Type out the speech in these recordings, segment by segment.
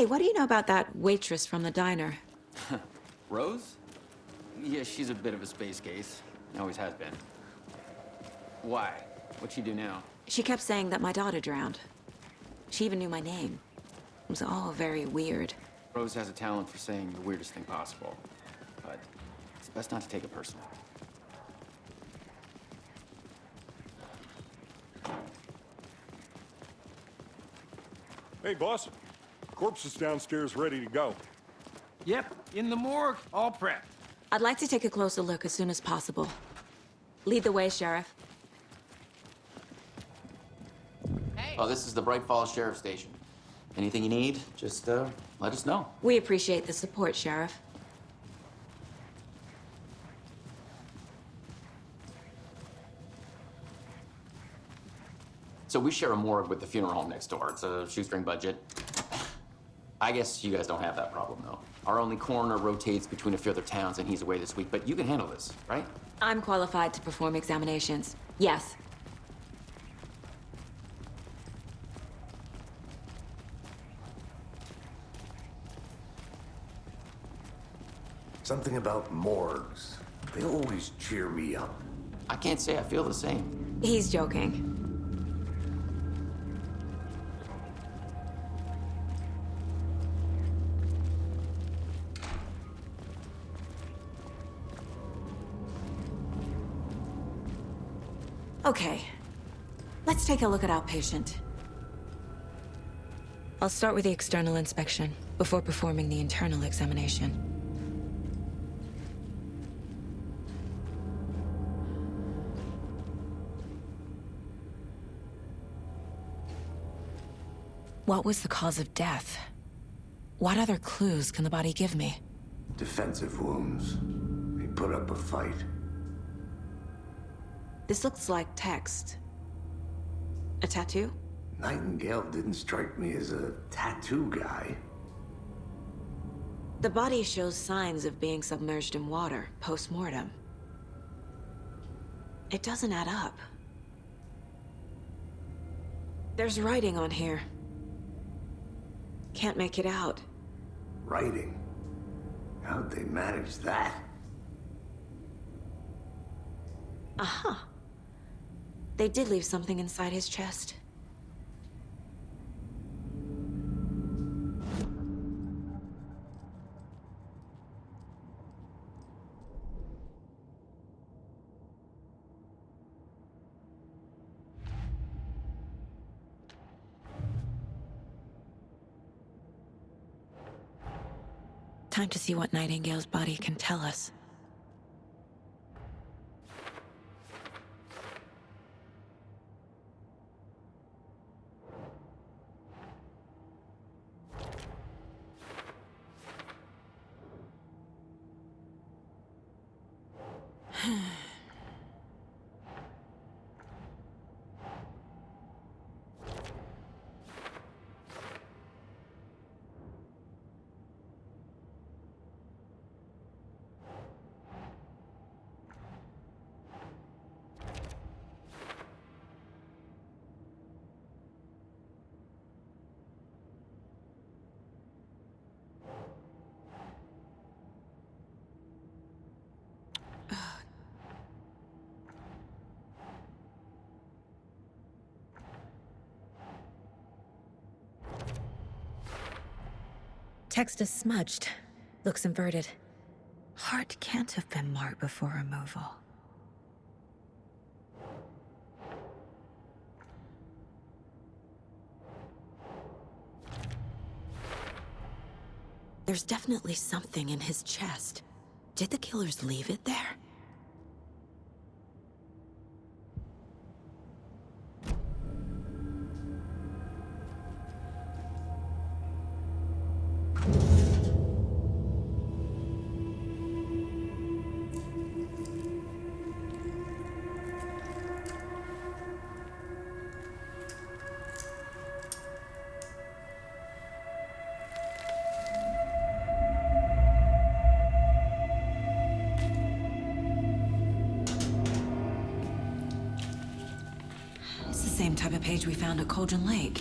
Hey, what do you know about that waitress from the diner? Rose? Yeah, she's a bit of a space case. Always has been. Why? What'd she do now? She kept saying that my daughter drowned. She even knew my name. It was all very weird. Rose has a talent for saying the weirdest thing possible. But it's best not to take it personal. Hey, boss. Corpse is downstairs ready to go. Yep, in the morgue, all prepped. I'd like to take a closer look as soon as possible. Lead the way, Sheriff. Oh, this is the Bright Falls Sheriff Station. Anything you need, just let us know. We appreciate the support, Sheriff. So we share a morgue with the funeral home next door. It's a shoestring budget. I guess you guys don't have that problem, though. Our only coroner rotates between a few other towns, and he's away this week. But you can handle this, right? I'm qualified to perform examinations. Yes. Something about morgues. They always cheer me up. I can't say I feel the same. He's joking. Okay, let's take a look at our patient. I'll start with the external inspection before performing the internal examination. What was the cause of death? What other clues can the body give me? Defensive wounds. He put up a fight. This looks like text. A tattoo? Nightingale didn't strike me as a tattoo guy. The body shows signs of being submerged in water post-mortem. It doesn't add up. There's writing on here. Can't make it out. Writing? How'd they manage that? Uh-huh. They did leave something inside his chest. Time to see what Nightingale's body can tell us. Text is smudged. Looks inverted. Heart can't have been marked before removal. There's definitely something in his chest. Did the killers leave it there? Same type of page we found at Cauldron Lake.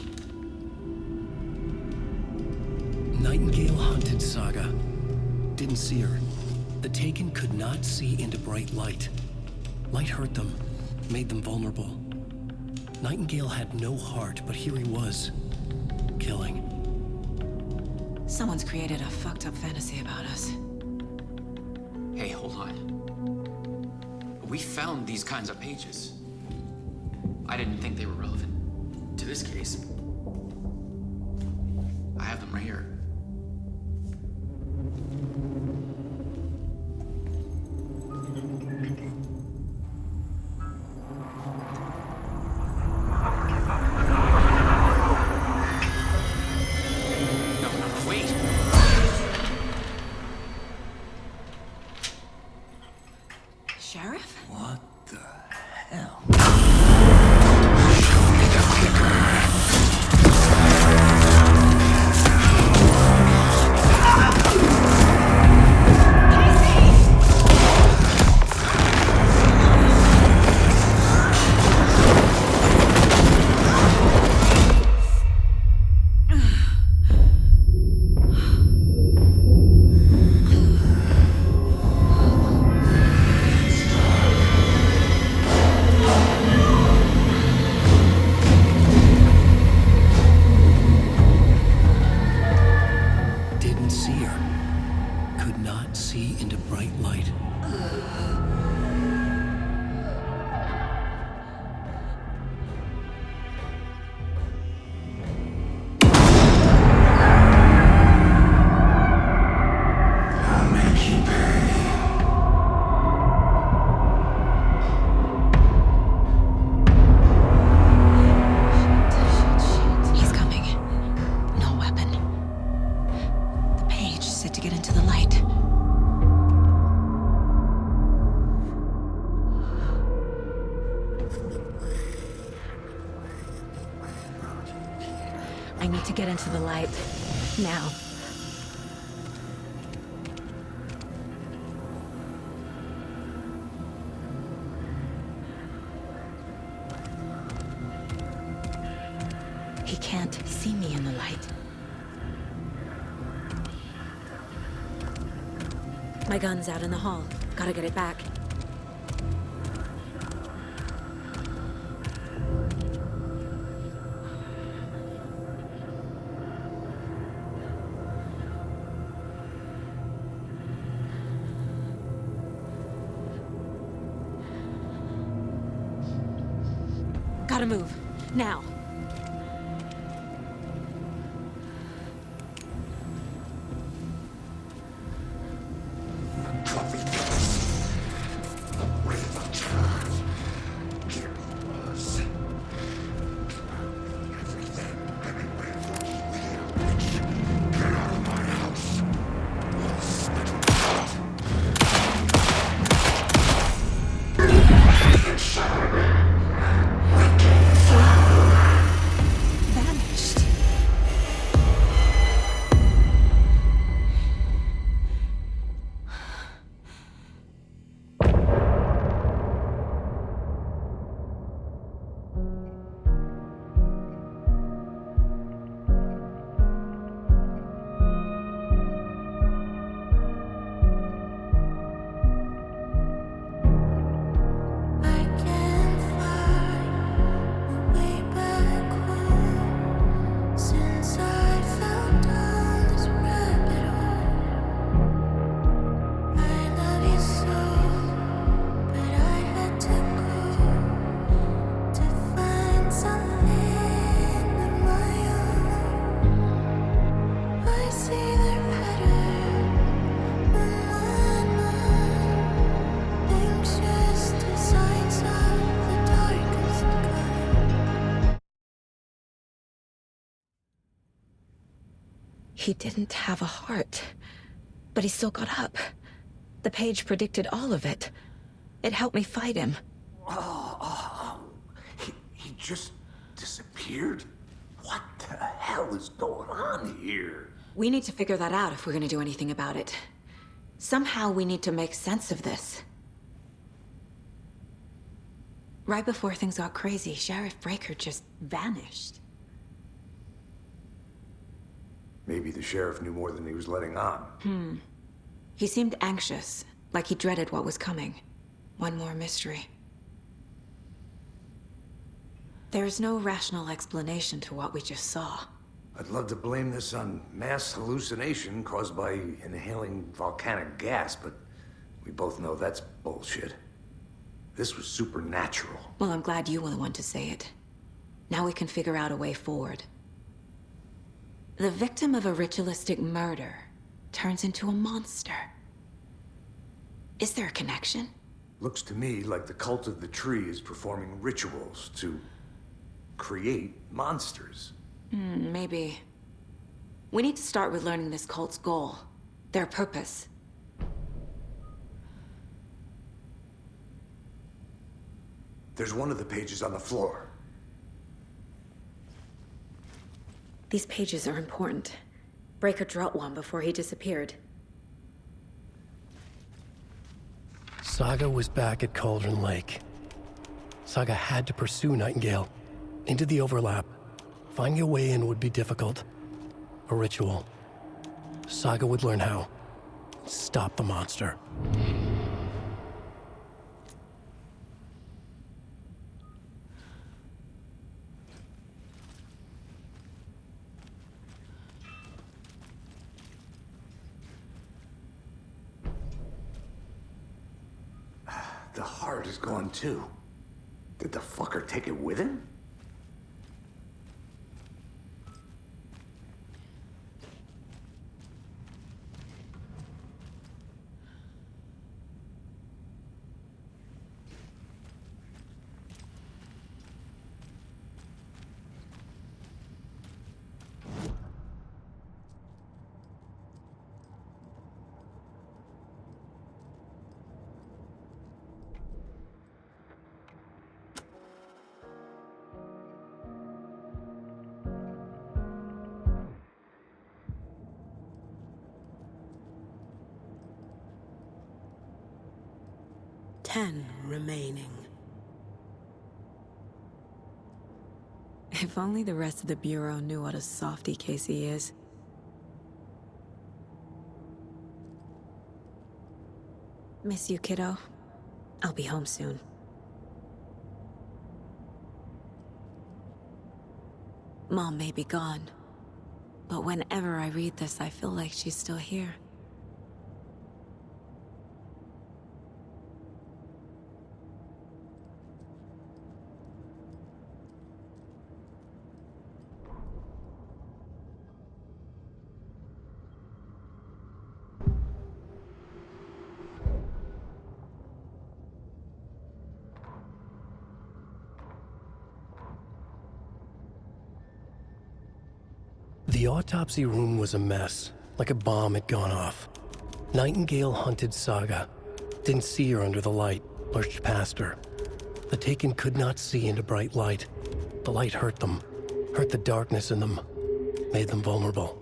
Nightingale Hunted Saga. Didn't see her. The Taken could not see into bright light. Light hurt them, made them vulnerable. Nightingale had no heart, but here he was, killing. Someone's created a fucked up fantasy about us. Hey, hold on. We found these kinds of pages. I didn't think they were relevant to this case. I have them right here. No, wait. Sheriff? What the hell? Didn't see her. Could not see into bright light. He's coming. No weapon. The page said to get into the light. I need to get into the light. Now. He can't see me in the light. My gun's out in the hall. Gotta get it back. Gotta move. Now. Vanished. I can't find a way back home since I fell down this rabbit hole. I love you so, but I had to go to find something of my own. I see their pattern on my mind. Anxious designs of the darkest kind. He didn't have a heart, but he still got up. The page predicted all of it. It helped me fight him. He just disappeared? What the hell is going on here? We need to figure that out if we're gonna do anything about it. Somehow we need to make sense of this. Right before things got crazy, Sheriff Breaker just vanished. Maybe the sheriff knew more than he was letting on. He seemed anxious, like he dreaded what was coming. One more mystery. There's no rational explanation to what we just saw. I'd love to blame this on mass hallucination caused by inhaling volcanic gas, but we both know that's bullshit. This was supernatural. Well, I'm glad you were the one to say it. Now we can figure out a way forward. The victim of a ritualistic murder turns into a monster. Is there a connection? Looks to me like the cult of the tree is performing rituals to create monsters. Maybe. We need to start with learning this cult's goal. Their purpose. There's one of the pages on the floor. These pages are important. Breaker dropped one before he disappeared. Saga was back at Cauldron Lake. Saga had to pursue Nightingale into the overlap. Finding a way in would be difficult. A ritual. Saga would learn how. Stop the monster. The heart is gone too. Did the fucker take it with him? Ten remaining. If only the rest of the Bureau knew what a softy Casey is. Miss you, kiddo. I'll be home soon. Mom may be gone, but whenever I read this, I feel like she's still here. The autopsy room was a mess, like a bomb had gone off. Nightingale hunted Saga. Didn't see her under the light, lurched past her. The Taken could not see into bright light. The light hurt them, hurt the darkness in them, made them vulnerable.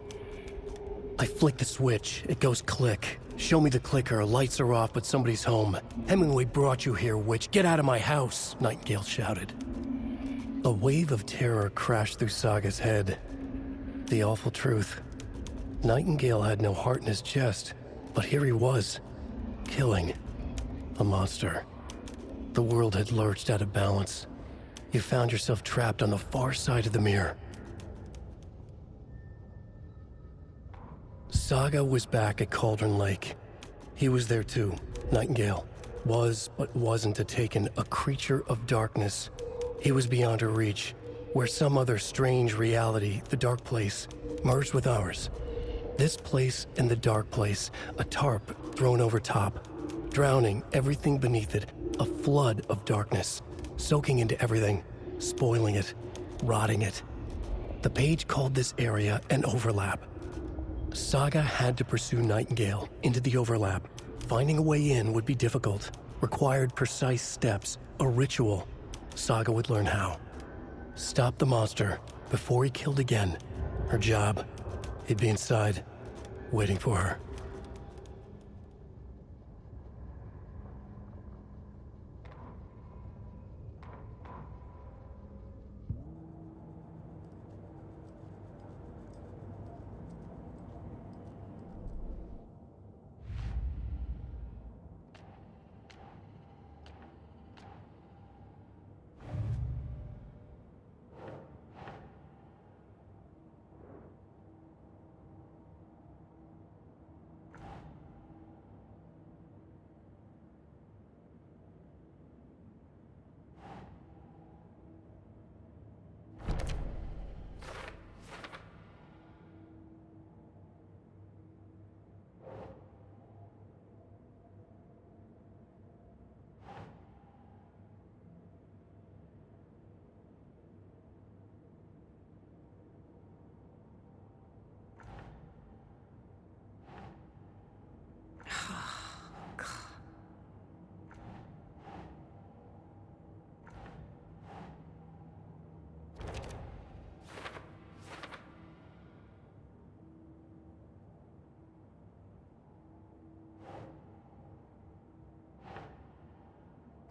I flick the switch, it goes click. Show me the clicker, lights are off, but somebody's home. Hemingway brought you here, witch. Get out of my house, Nightingale shouted. A wave of terror crashed through Saga's head. The awful truth. Nightingale had no heart in his chest, but here he was, killing a monster. The world had lurched out of balance. You found yourself trapped on the far side of the mirror. Saga was back at Cauldron Lake. He was there too, Nightingale. Was, but wasn't a Taken, a creature of darkness. He was beyond her reach, where some other strange reality, the dark place, merged with ours. This place and the dark place, a tarp thrown over top, drowning everything beneath it, a flood of darkness, soaking into everything, spoiling it, rotting it. The page called this area an overlap. Saga had to pursue Nightingale into the overlap. Finding a way in would be difficult, required precise steps, a ritual. Saga would learn how. Stop the monster before he killed again. Her job. He'd be inside, waiting for her.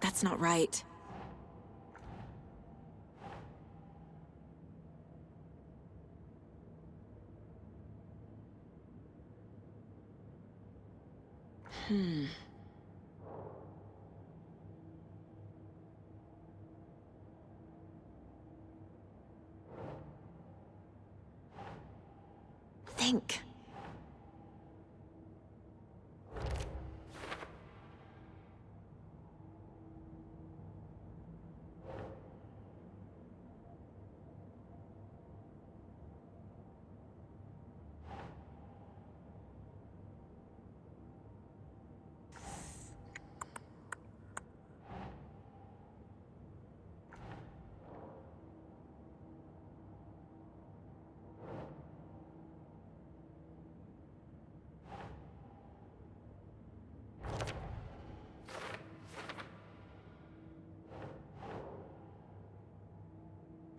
That's not right. Think.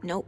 Nope.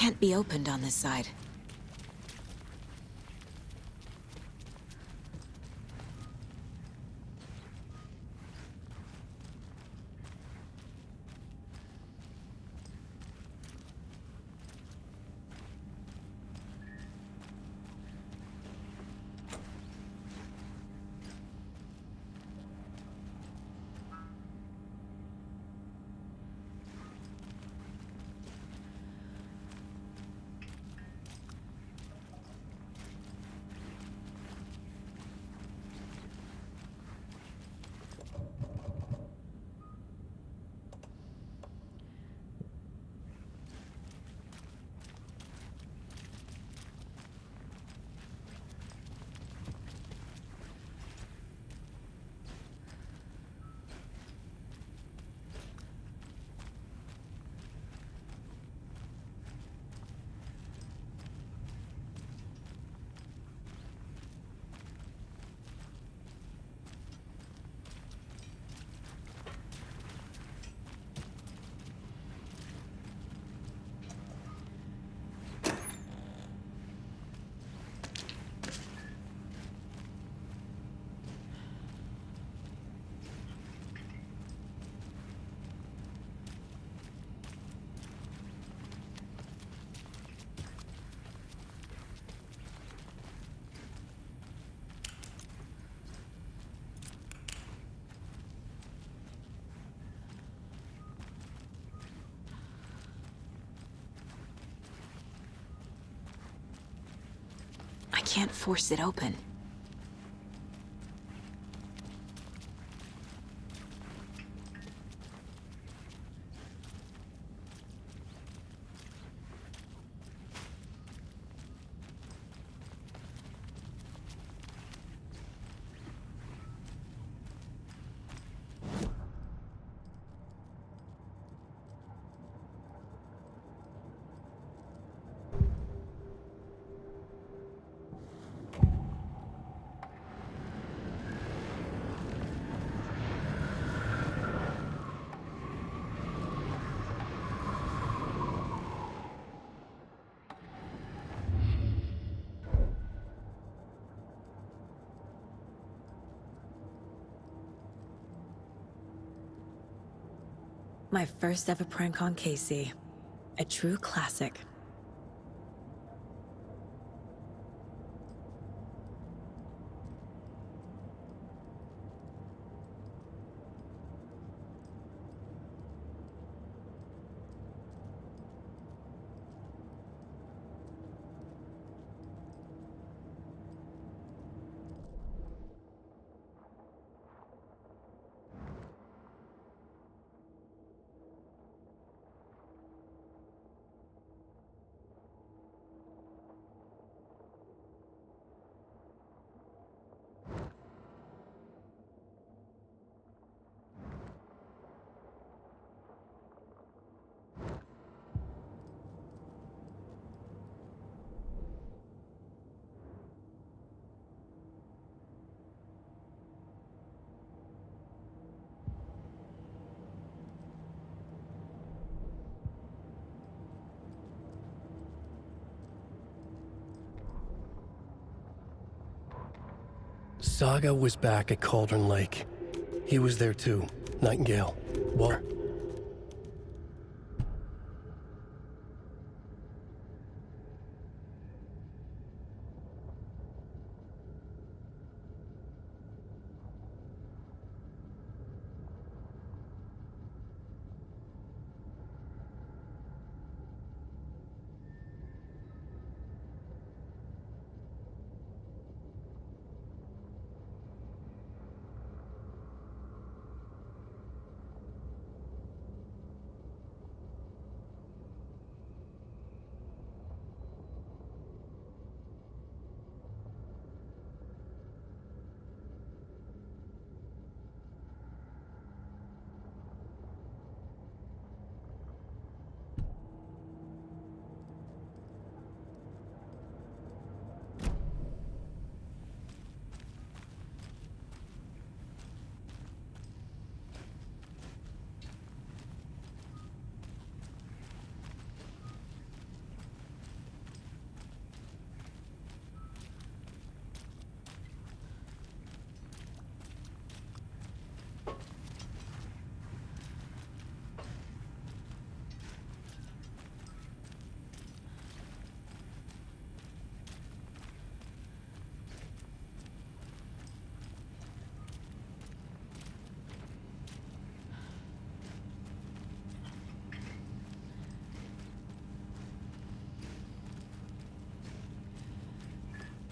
Can't be opened on this side. I can't force it open. My first ever prank on Casey. A true classic. Saga was back at Cauldron Lake. He was there too. Nightingale. Walter.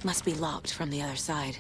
Must be locked from the other side.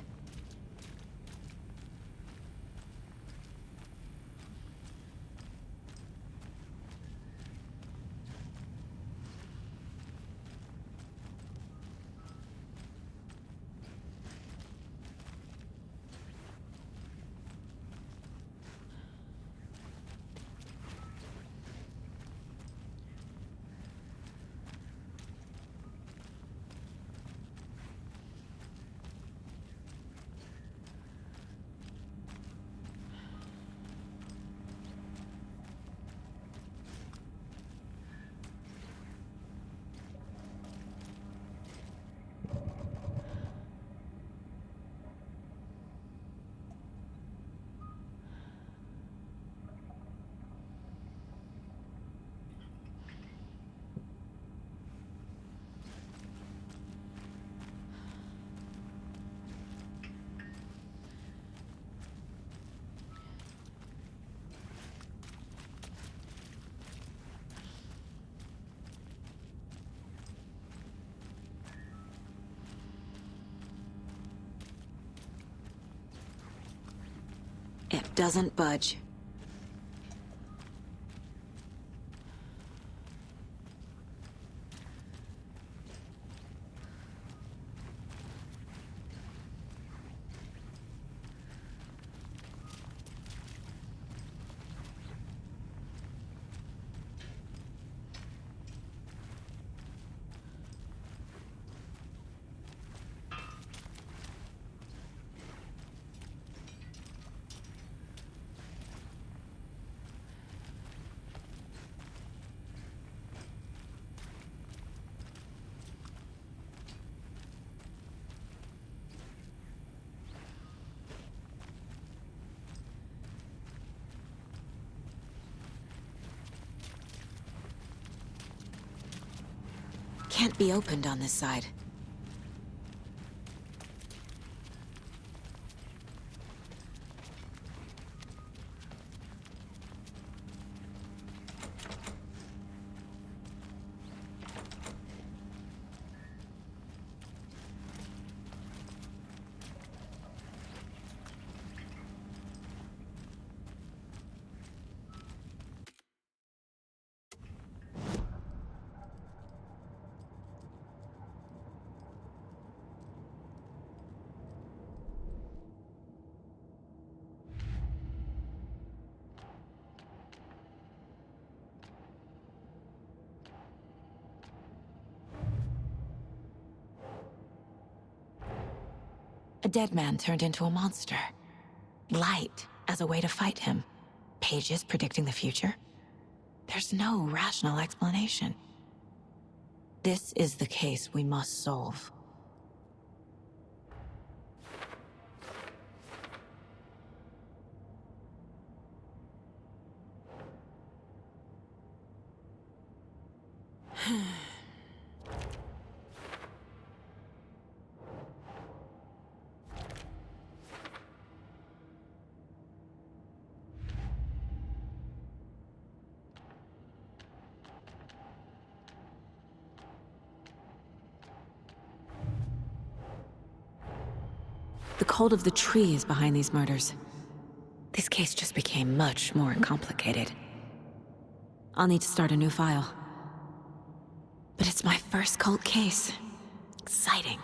It doesn't budge. can't be opened on this side. A dead man turned into a monster. Light as a way to fight him. Pages predicting the future? There's no rational explanation. This is the case we must solve. The cult of the tree is behind these murders. This case just became much more complicated. I'll need to start a new file. But it's my first cult case. Exciting.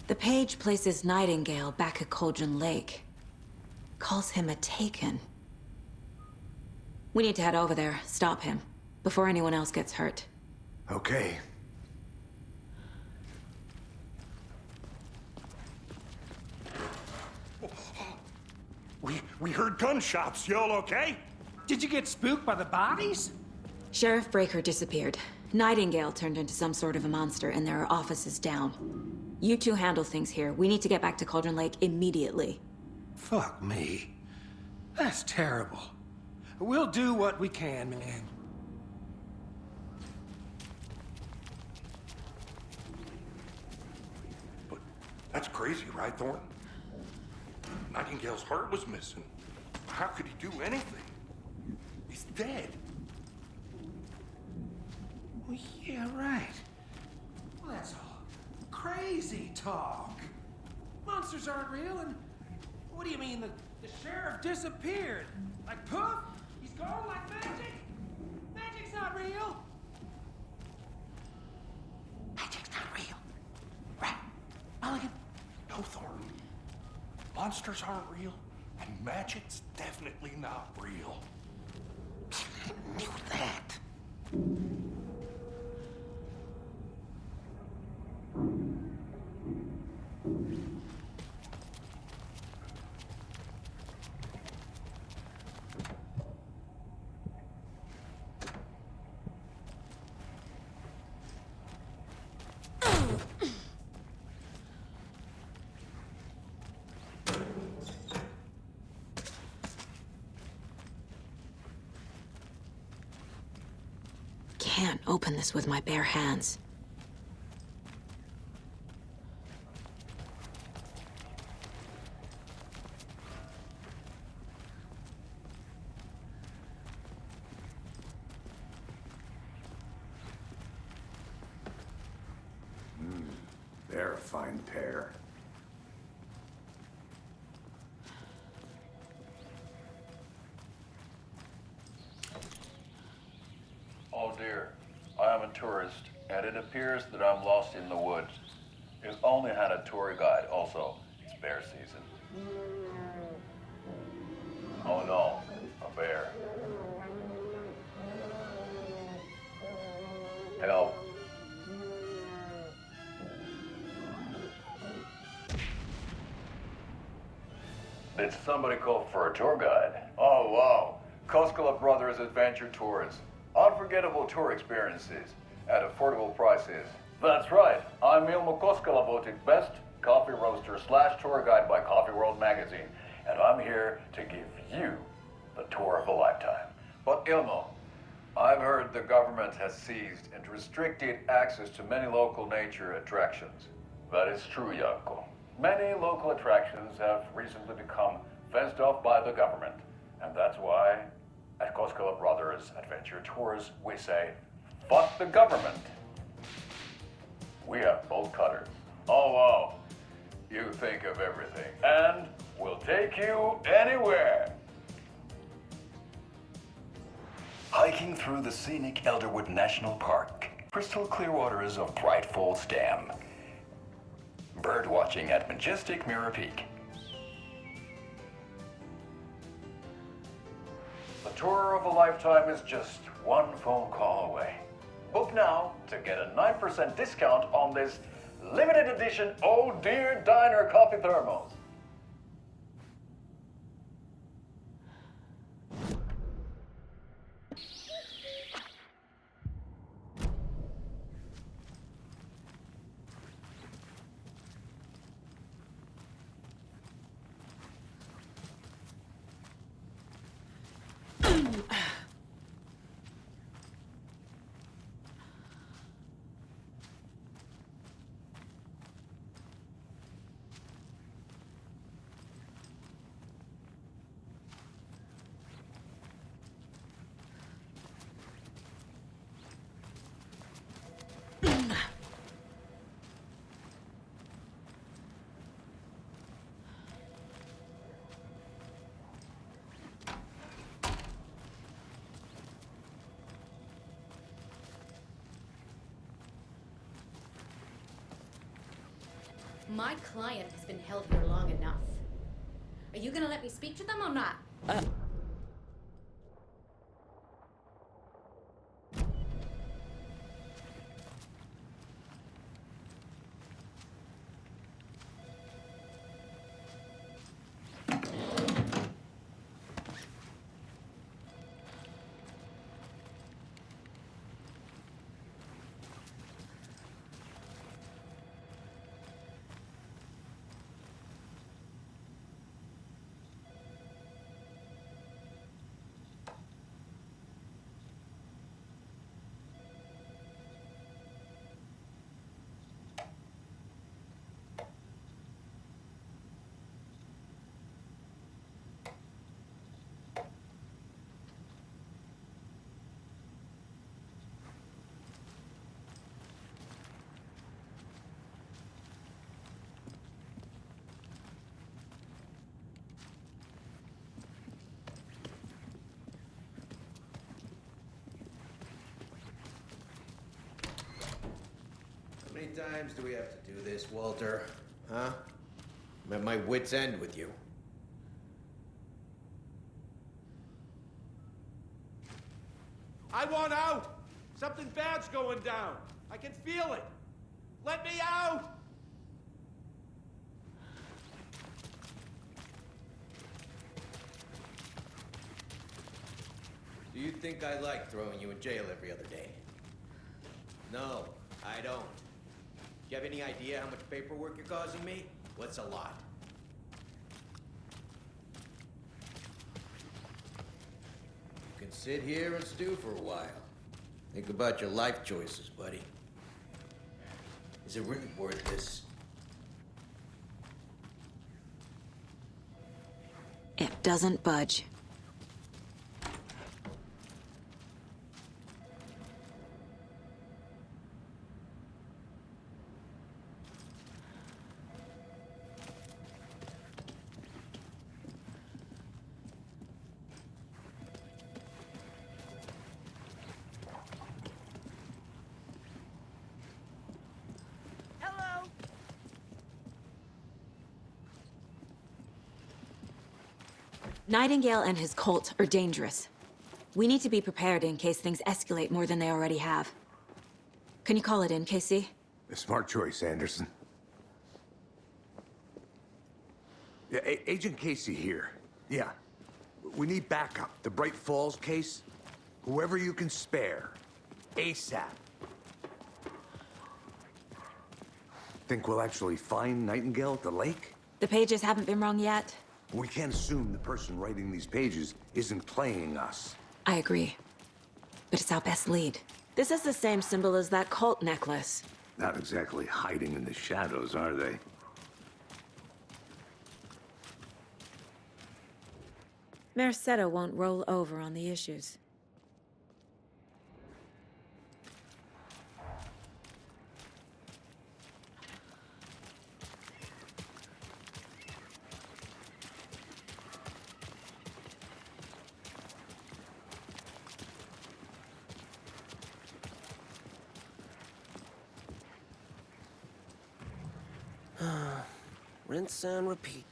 The page places Nightingale back at Cauldron Lake. Calls him a Taken. We need to head over there, stop him, before anyone else gets hurt. Okay. We heard gunshots. Y'all okay? Did you get spooked by the bodies? Sheriff Breaker disappeared. Nightingale turned into some sort of a monster, and there are offices down. You two handle things here. We need to get back to Cauldron Lake immediately. Fuck me. That's terrible. We'll do what we can, man. But that's crazy, right, Thornton? Nightingale's heart was missing. How could he do anything? He's dead. Well, yeah, right. Well, that's all crazy talk. Monsters aren't real, and what do you mean the sheriff disappeared? Like poof? He's gone like magic? Magic's not real. Magic's not real. Right, Mulligan? No, Thornton. Monsters aren't real, and magic's definitely not real. I knew that. Can't open this with my bare hands. They're a fine pair. Oh dear, I am a tourist, and it appears that I'm lost in the woods. We've only had a tour guide, also. It's bear season. Oh no, a bear. Did somebody call for a tour guide? Oh, wow. Koskela Brothers Adventure Tours. Unforgettable tour experiences at affordable prices. That's right. I'm Ilmo Koskela, voted best coffee roaster / tour guide by Coffee World magazine. And I'm here to give you the tour of a lifetime. But Ilmo, I've heard the government has seized and restricted access to many local nature attractions. That is true, Janko. Many local attractions have recently become fenced off by the government. And that's why, at Koskela Brothers Adventure Tours, we say, fuck the government. We have bolt cutters. Oh, wow. You think of everything. And we'll take you anywhere. Hiking through the scenic Elderwood National Park. Crystal clear waters of Bright Falls Dam. Bird watching at majestic Mirror Peak. The tour of a lifetime is just one phone call away. Book now to get a 9% discount on this limited edition Oh Dear Diner coffee thermos. My client has been held here long enough. Are you gonna let me speak to them or not? How many times do we have to do this, Walter? Huh? I'm at my wit's end with you. I want out! Something bad's going down. I can feel it. Let me out! Do you think I like throwing you in jail every other day? No, I don't. Do you have any idea how much paperwork you're causing me? What's a lot? You can sit here and stew for a while. Think about your life choices, buddy. Is it really worth this? It doesn't budge. Nightingale and his cult are dangerous. We need to be prepared in case things escalate more than they already have. Can you call it in, Casey? A smart choice, Anderson. Yeah, Agent Casey here. Yeah. We need backup. The Bright Falls case. Whoever you can spare. ASAP. Think we'll actually find Nightingale at the lake? The pages haven't been rung yet. We can't assume the person writing these pages isn't playing us. I agree. But it's our best lead. This is the same symbol as that cult necklace. Not exactly hiding in the shadows, are they? Mercado won't roll over on the issues. Rinse and repeat.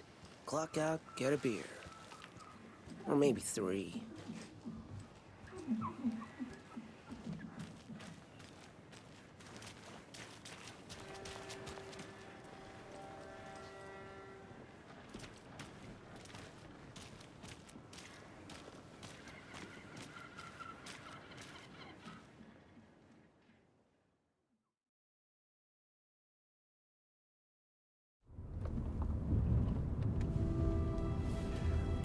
Clock out, get a beer. Or maybe 3.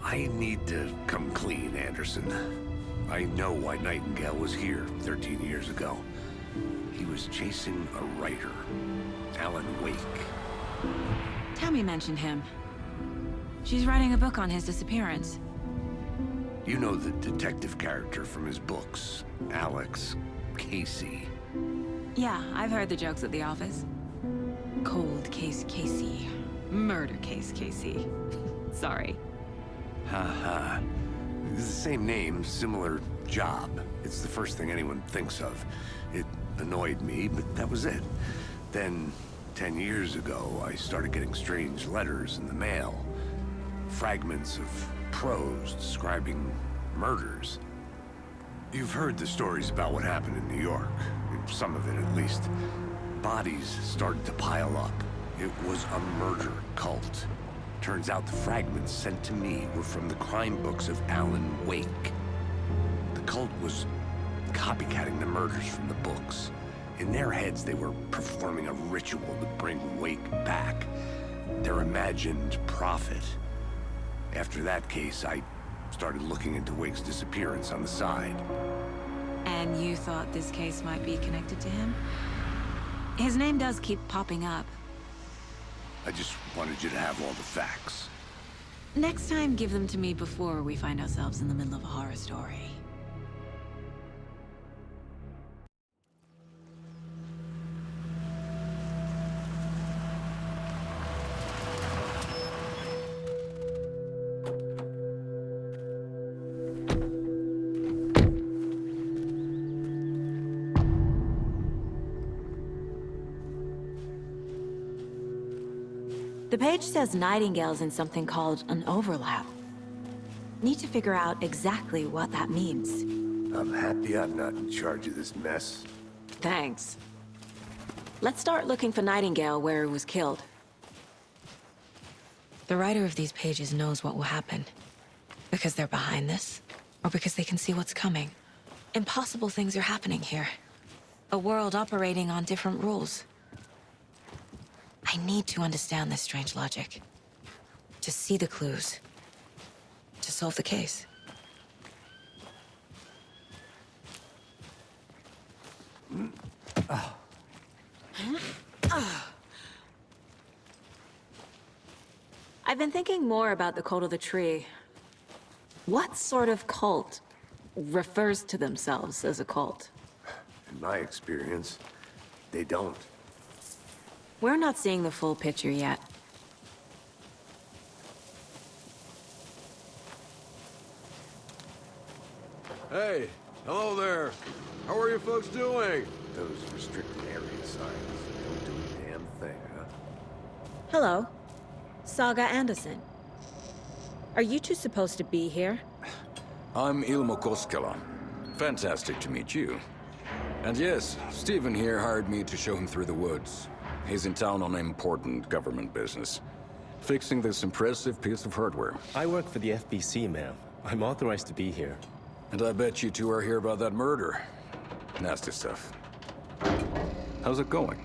I need to come clean, Anderson. I know why Nightingale was here 13 years ago. He was chasing a writer, Alan Wake. Tammy mentioned him. She's writing a book on his disappearance. You know the detective character from his books, Alex Casey. Yeah, I've heard the jokes at the office. Cold case Casey. Murder case Casey. Sorry. Haha. It's the same name, similar job. It's the first thing anyone thinks of. It annoyed me, but that was it. Then, 10 years ago, I started getting strange letters in the mail. Fragments of prose describing murders. You've heard the stories about what happened in New York. Some of it, at least. Bodies started to pile up. It was a murder cult. Turns out the fragments sent to me were from the crime books of Alan Wake. The cult was copycatting the murders from the books. In their heads, they were performing a ritual to bring Wake back. Their imagined prophet. After that case, I started looking into Wake's disappearance on the side. And you thought this case might be connected to him? His name does keep popping up. I just wanted you to have all the facts. Next time, give them to me before we find ourselves in the middle of a horror story. The page says Nightingale's in something called an overlap. Need to figure out exactly what that means. I'm happy I'm not in charge of this mess. Thanks. Let's start looking for Nightingale where he was killed. The writer of these pages knows what will happen. Because they're behind this, or because they can see what's coming. Impossible things are happening here. A world operating on different rules. I need to understand this strange logic. To see the clues. To solve the case. I've been thinking more about the cult of the tree. What sort of cult refers to themselves as a cult? In my experience, they don't. We're not seeing the full picture yet. Hey, hello there. How are you folks doing? Those restricted area signs don't do a damn thing, huh? Hello. Saga Anderson. Are you two supposed to be here? I'm Ilmo Koskela. Fantastic to meet you. And yes, Stephen here hired me to show him through the woods. He's in town on important government business. Fixing this impressive piece of hardware. I work for the FBC, ma'am. I'm authorized to be here. And I bet you two are here about that murder. Nasty stuff. How's it going?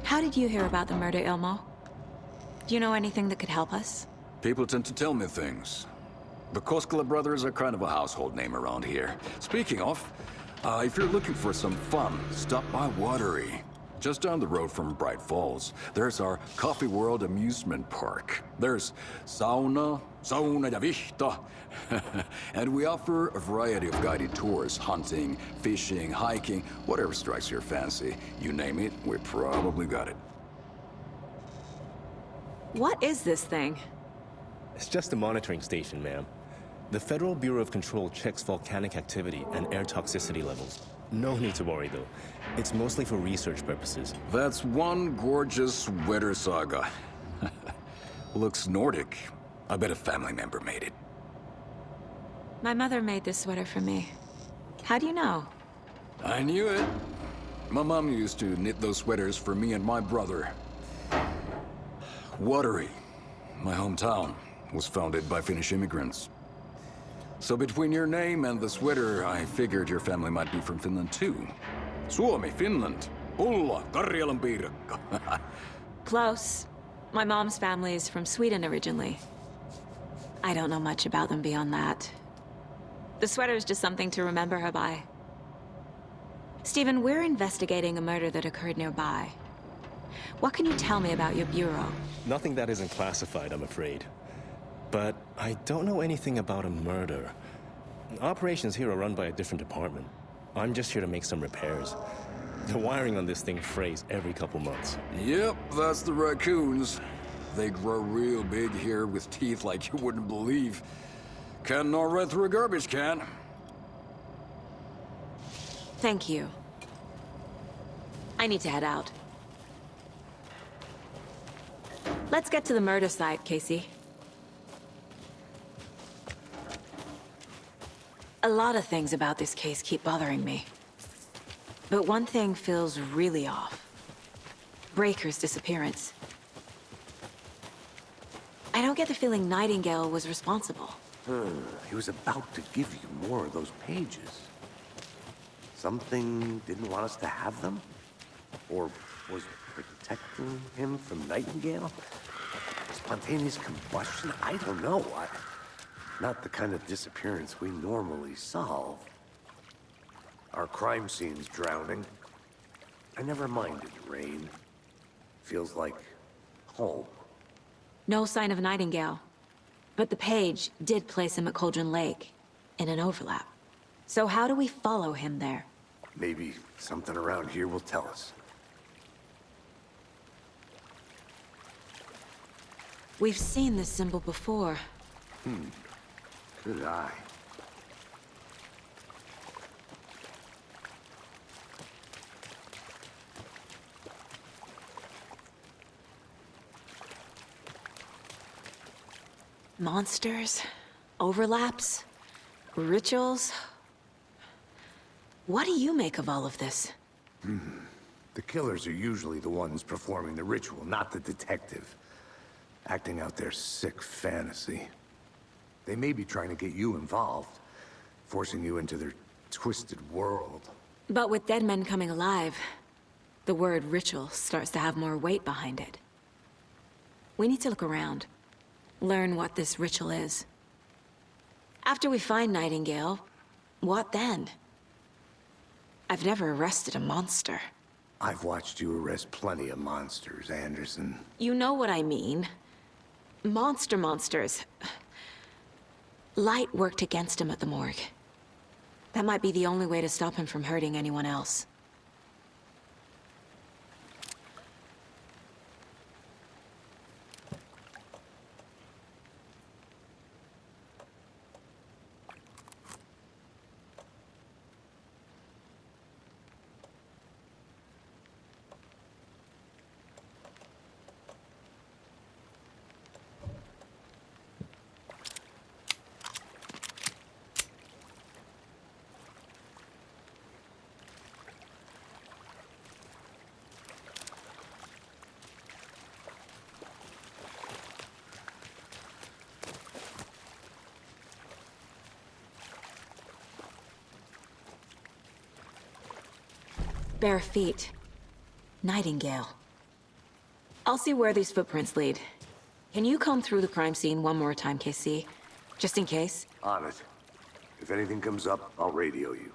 How did you hear about the murder, Ilmo? Do you know anything that could help us? People tend to tell me things. The Koskela brothers are kind of a household name around here. Speaking of, if you're looking for some fun, stop by Watery. Just down the road from Bright Falls, there's our Coffee World amusement park. There's sauna ja vihta. And we offer a variety of guided tours, hunting, fishing, hiking, whatever strikes your fancy. You name it, we probably got it. What is this thing? It's just a monitoring station, ma'am. The Federal Bureau of Control checks volcanic activity and air toxicity levels. No need to worry, though. It's mostly for research purposes. That's one gorgeous weather saga. Looks Nordic. I bet a family member made it. My mother made this sweater for me. How do you know? I knew it. My mom used to knit those sweaters for me and my brother. Watery, my hometown, was founded by Finnish immigrants. So between your name and the sweater, I figured your family might be from Finland too. Suomi, Finland. Ulla, Karjalan piirakka. Close. My mom's family is from Sweden originally. I don't know much about them beyond that. The sweater is just something to remember her by. Stephen, we're investigating a murder that occurred nearby. What can you tell me about your bureau? Nothing that isn't classified, I'm afraid. But I don't know anything about a murder. Operations here are run by a different department. I'm just here to make some repairs. The wiring on this thing frays every couple months. Yep, that's the raccoons. They grow real big here with teeth like you wouldn't believe. Can't gnaw right through a garbage can. Thank you. I need to head out. Let's get to the murder site, Casey. A lot of things about this case keep bothering me. But one thing feels really off. Breaker's disappearance. I don't get the feeling Nightingale was responsible. He was about to give you more of those pages. Something didn't want us to have them? Or was protecting him from Nightingale? Spontaneous combustion? I don't know. Not the kind of disappearance we normally solve. Our crime scene's drowning. I never minded rain. Feels like home. No sign of Nightingale. But the page did place him at Cauldron Lake, in an overlap. So how do we follow him there? Maybe something around here will tell us. We've seen this symbol before. Good eye. Monsters, overlaps, rituals. What do you make of all of this? The killers are usually the ones performing the ritual, not the detective. Acting out their sick fantasy. They may be trying to get you involved, forcing you into their twisted world. But with dead men coming alive, the word ritual starts to have more weight behind it. We need to look around. Learn what this ritual is. After we find Nightingale, what then? I've never arrested a monster. I've watched you arrest plenty of monsters, Anderson. You know what I mean. Monsters. Light worked against him at the morgue. That might be the only way to stop him from hurting anyone else. Bare feet. Nightingale. I'll see where these footprints lead. Can you comb through the crime scene one more time, KC? Just in case? On it. If anything comes up, I'll radio you.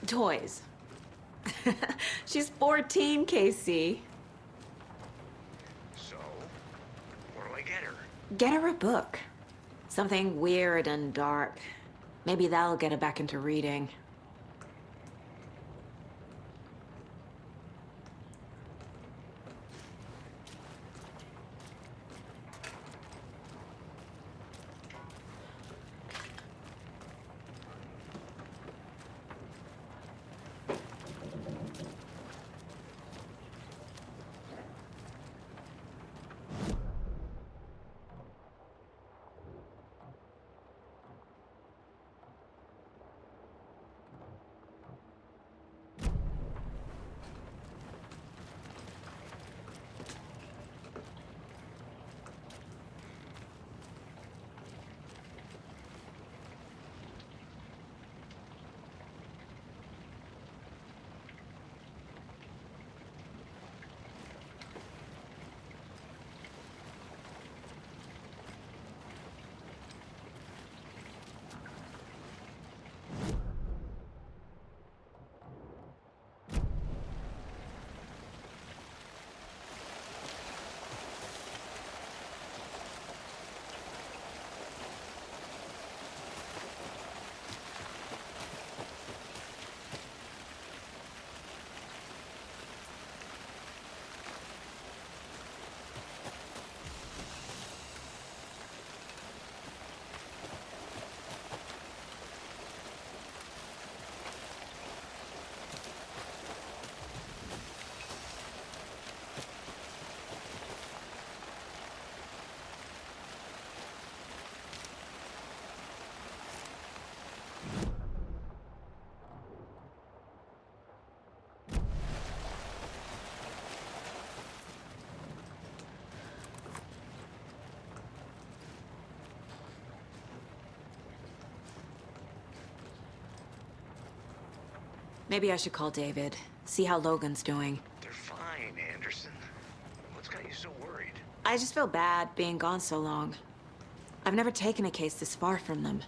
Toys. She's 14, KC. So, what'll I get her? Get her a book. Something weird and dark. Maybe that'll get her back into reading. Maybe I should call David, see how Logan's doing. They're fine, Anderson. What's got you so worried? I just feel bad being gone so long. I've never taken a case this far from them.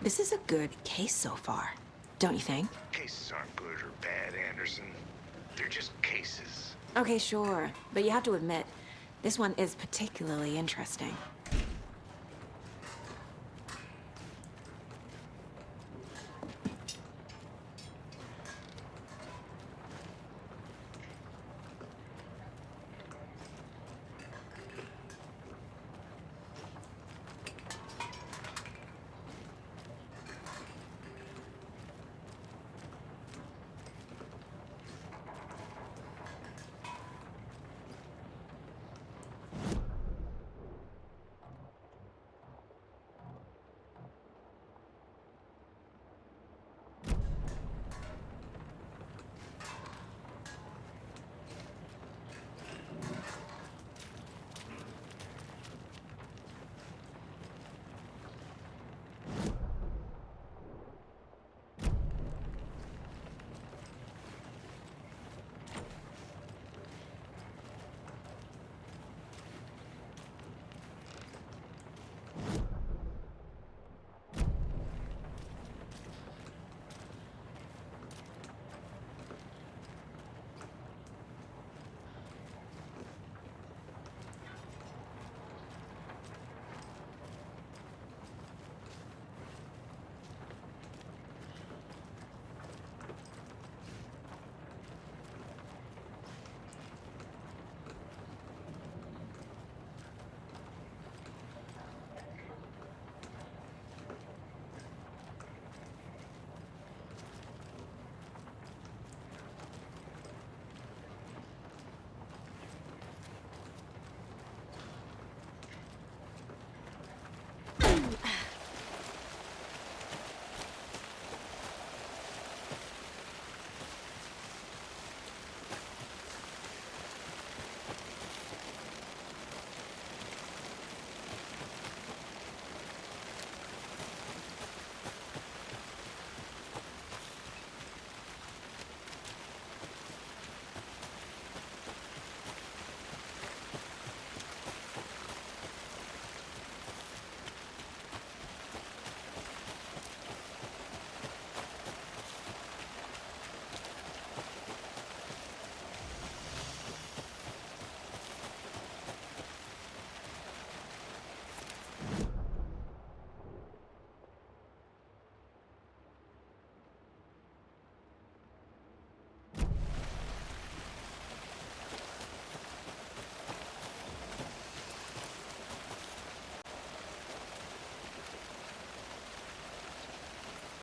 This is a good case so far, don't you think? Cases aren't good or bad, Anderson. They're just cases. Okay, sure. But you have to admit, this one is particularly interesting.